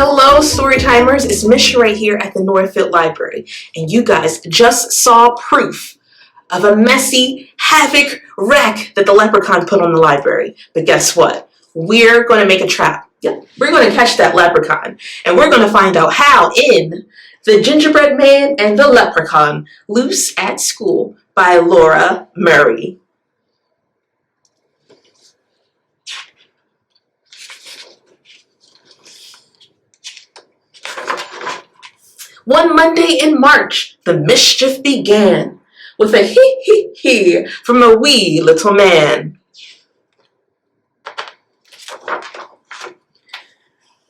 Hello, Storytimers. It's Misha right here at the Northfield Library, and you guys just saw proof of a messy havoc wreck that the Leprechaun put on the library. But guess what? We're going to make a trap. Yep, we're going to catch that Leprechaun, and we're going to find out how in The Gingerbread Man and the Leprechaun, Loose at School by Laura Murray. One Monday in March, the mischief began with a hee from a wee little man.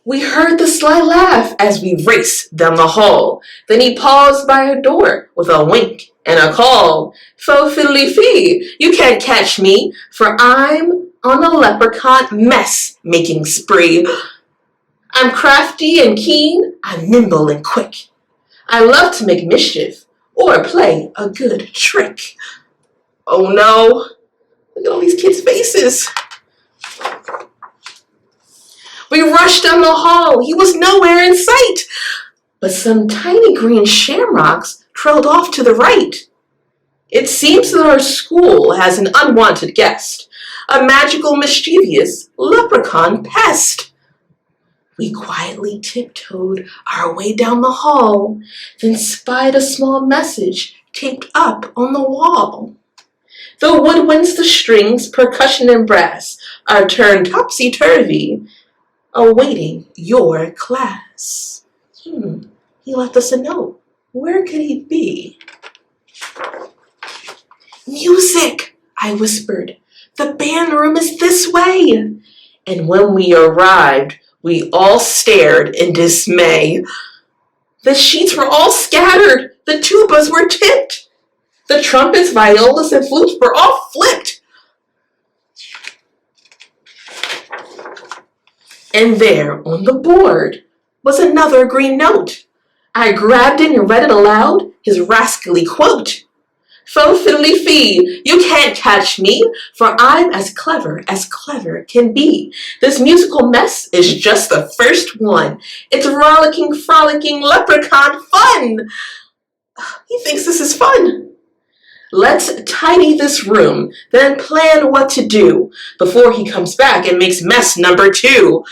We heard the sly laugh as we raced down the hall. Then he paused by her door with a wink and a call. Fo fiddly fee, you can't catch me, for I'm on a leprechaun mess-making spree. I'm crafty and keen, I'm nimble and quick. I love to make mischief or play a good trick. Oh no, look at all these kids' faces. We rushed down the hall. He was nowhere in sight. But some tiny green shamrocks trailed off to the right. It seems that our school has an unwanted guest, a magical, mischievous leprechaun pest. We quietly tiptoed our way down the hall, then spied a small message taped up on the wall. The woodwinds, the strings, percussion, and brass are turned topsy-turvy, awaiting your class. He left us a note. Where could he be? Music, I whispered. The band room is this way. And when we arrived, we all stared in dismay. The sheets were all scattered. The tubas were tipped. The trumpets, violas, and flutes were all flipped. And there on the board was another green note. I grabbed it and read it aloud, his rascally quote. Fo fiddly fee, you can't catch me, for I'm as clever can be. This musical mess is just the first one. It's rollicking, frolicking leprechaun fun. He thinks this is fun. Let's tidy this room, then plan what to do before he comes back and makes mess number 2.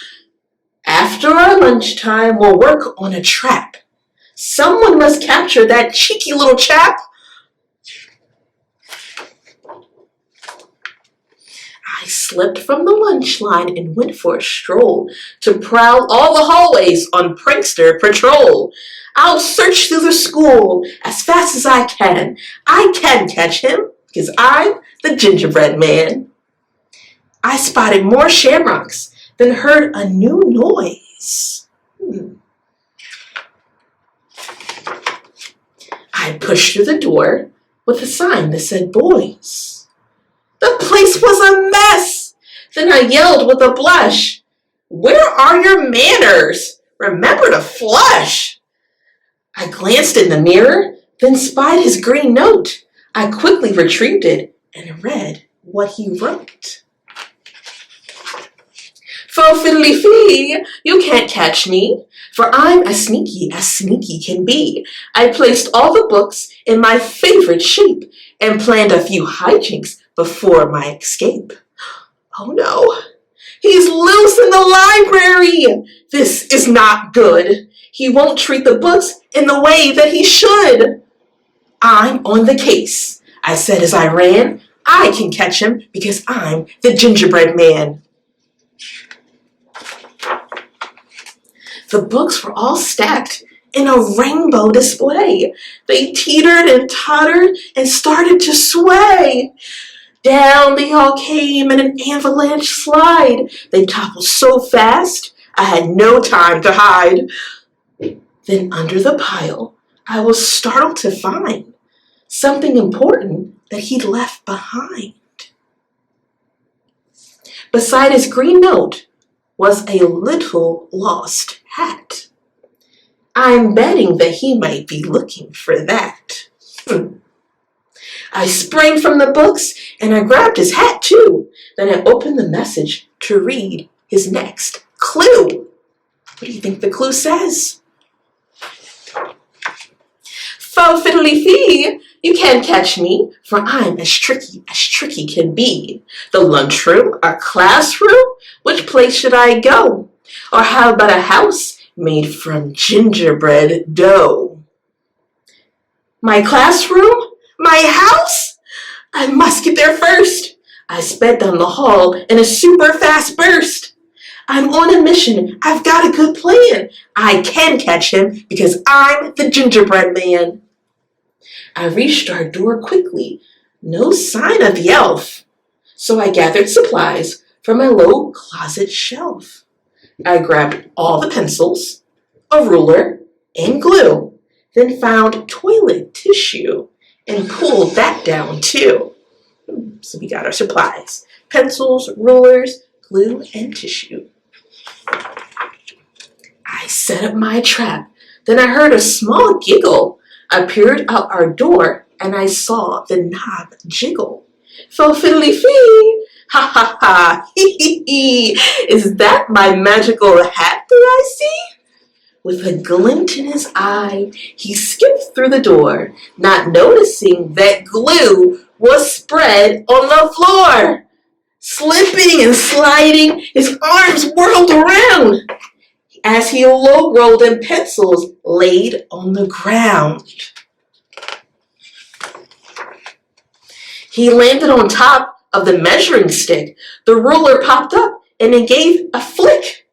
After our lunchtime, we'll work on a trap. Someone must capture that cheeky little chap. I slipped from the lunch line and went for a stroll to prowl all the hallways on prankster patrol. I'll search through the school as fast as I can. I can catch him because I'm the gingerbread man. I spotted more shamrocks, then heard a new noise. I pushed through the door with a sign that said boys. The place was a mess. Then I yelled with a blush, where are your manners? Remember to flush. I glanced in the mirror, then spied his green note. I quickly retrieved it and read what he wrote. Fo fiddly fee, you can't catch me, for I'm as sneaky can be. I placed all the books in my favorite shape and planned a few hijinks before my escape. Oh no, he's loose in the library. This is not good. He won't treat the books in the way that he should. I'm on the case, I said as I ran. I can catch him because I'm the gingerbread man. The books were all stacked in a rainbow display. They teetered and tottered and started to sway. Down they all came in an avalanche slide. They toppled so fast, I had no time to hide. Then under the pile, I was startled to find something important that he'd left behind. Beside his green note was a little lost hat. I'm betting that he might be looking for that. I sprang from the books and I grabbed his hat too. Then I opened the message to read his next clue. What do you think the clue says? Fo fiddly fee, you can't catch me, for I'm as tricky can be. The lunchroom, our classroom, which place should I go? Or how about a house made from gingerbread dough? My classroom? My house? I must get there first. I sped down the hall in a super fast burst. I'm on a mission. I've got a good plan. I can catch him because I'm the gingerbread man. I reached our door quickly. No sign of the elf. So I gathered supplies from my low closet shelf. I grabbed all the pencils, a ruler, and glue, then found toilet tissue and pulled that down too. So we got our supplies: pencils, rulers, glue, and tissue. I set up my trap. Then I heard a small giggle. I peered out our door and I saw the knob jiggle. Fo fiddly fee, ha ha ha, hee hee hee. Is that my magical hat that I see? With a glint in his eye, he skipped through the door, not noticing that glue was spread on the floor. Slipping and sliding, his arms whirled around as he low-rolled in pencils laid on the ground. He landed on top of the measuring stick. The ruler popped up and it gave a flick.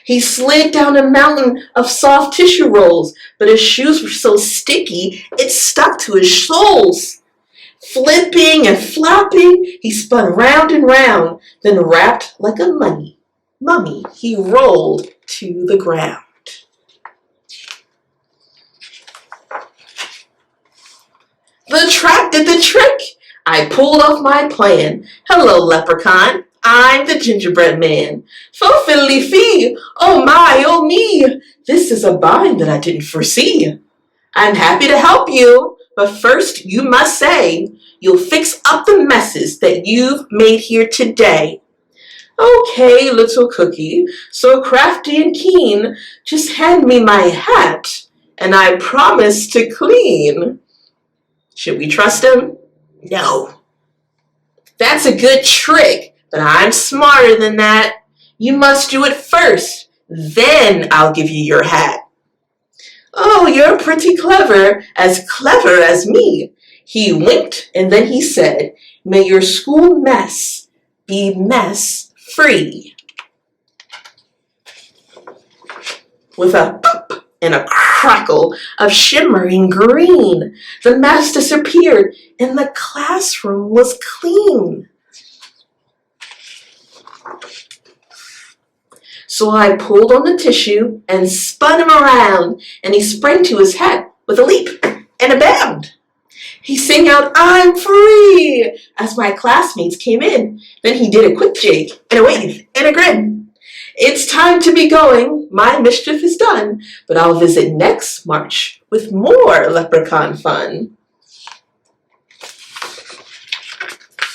He slid down a mountain of soft tissue rolls, but his shoes were so sticky it stuck to his soles. Flipping and flopping, he spun round and round, then wrapped like a mummy, he rolled to the ground. The trap did the trick. I pulled off my plan. Hello, Leprechaun. I'm the gingerbread man. Fo fiddly fee. Oh my, oh me. This is a bind that I didn't foresee. I'm happy to help you, but first you must say you'll fix up the messes that you've made here today. Okay, little cookie, so crafty and keen, just hand me my hat, and I promise to clean. Should we trust him? No. That's a good trick, but I'm smarter than that. You must do it first, then I'll give you your hat. Oh, you're pretty clever as me. He winked, and then he said, may your school mess be mess free. With a pop and a crackle of shimmering green, the mess disappeared and the classroom was clean. So I pulled on the tissue and spun him around, and he sprang to his hat with a leap and a bound. He sang out, I'm free, as my classmates came in. Then he did a quick jig and a wave and a grin. It's time to be going. My mischief is done, but I'll visit next March with more Leprechaun fun.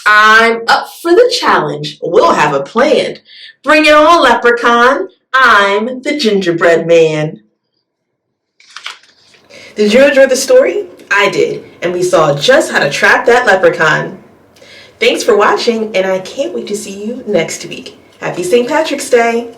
I'm up for the challenge. We'll have a plan. Bring it on, Leprechaun. I'm the gingerbread man. Did you enjoy the story? I did, and we saw just how to trap that leprechaun. Thanks for watching, and I can't wait to see you next week. Happy St. Patrick's Day!